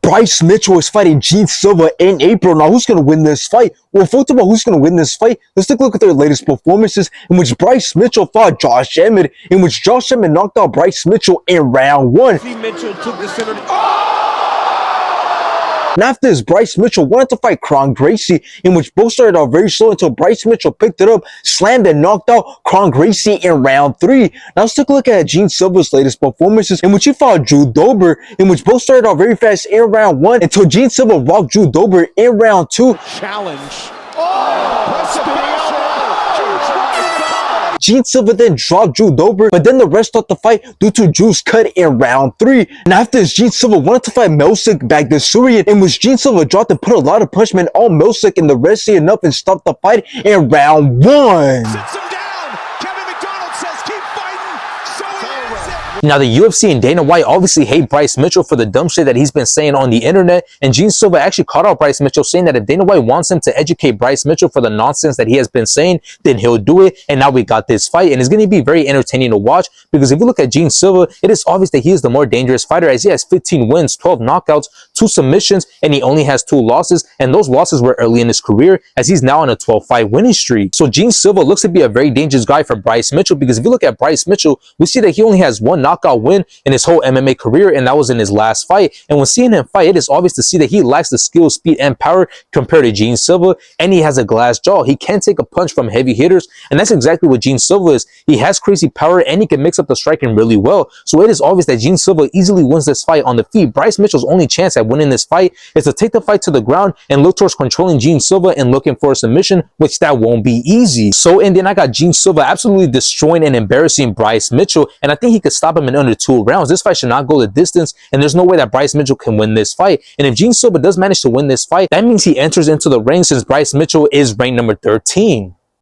Bryce Mitchell is fighting Gene Silva in April. Now, who's going to win this fight? Well, first of all, who's going to win this fight? Let's take a look at their latest performances, in which Bryce Mitchell fought Josh Emmett, in which Josh Emmett knocked out Bryce Mitchell in round 1. Mitchell took the center. And after this, Bryce Mitchell wanted to fight Kron Gracie, in which both started out very slow until Bryce Mitchell picked it up, slammed and knocked out Kron Gracie in round 3. Now let's take a look at Gene Silva's latest performances, in which he fought Drew Dober, in which both started out very fast in round 1 until Gene Silva rocked Drew Dober in round 2. Challenge. Gene Silva then dropped Drew Dober, but then the rest stopped the fight due to Drew's cut in round 3. And after this, Gene Silva wanted to fight Milsic Bagdasurian, in which Gene Silva dropped and put a lot of punishment on Milsic, and the rest see enough and stopped the fight in round 1. Now, the UFC and Dana White obviously hate Bryce Mitchell for the dumb shit that he's been saying on the internet, and Gene Silva actually called out Bryce Mitchell, saying that if Dana White wants him to educate Bryce Mitchell for the nonsense that he has been saying, then he'll do it. And now we got this fight, and it's going to be very entertaining to watch, because if you look at Gene Silva, it is obvious that he is the more dangerous fighter, as he has 15 wins, 12 knockouts, 2 submissions, and he only has 2 losses, and those losses were early in his career, as he's now on a 12-fight winning streak. So Gene Silva looks to be a very dangerous guy for Bryce Mitchell, because if you look at Bryce Mitchell, we see that he only has 1 knockout win in his whole MMA career, and that was in his last fight. And when seeing him fight, it is obvious to see that he lacks the skill, speed, and power compared to Gene Silva, and he has a glass jaw. He can take a punch from heavy hitters, and that's exactly what Gene Silva is. He has crazy power, and he can mix up the striking really well. So it is obvious that Gene Silva easily wins this fight on the feet. Bryce Mitchell's only chance at winning this fight is to take the fight to the ground and look towards controlling Gene Silva and looking for a submission, which that won't be easy. So, and then I got Gene Silva absolutely destroying and embarrassing Bryce Mitchell, and I think he could stop him in under 2 rounds. This fight should not go the distance, and there's no way that Bryce Mitchell can win this fight. And if Gene Silva does manage to win this fight, that means he enters into the ring, since Bryce Mitchell is ranked number 13.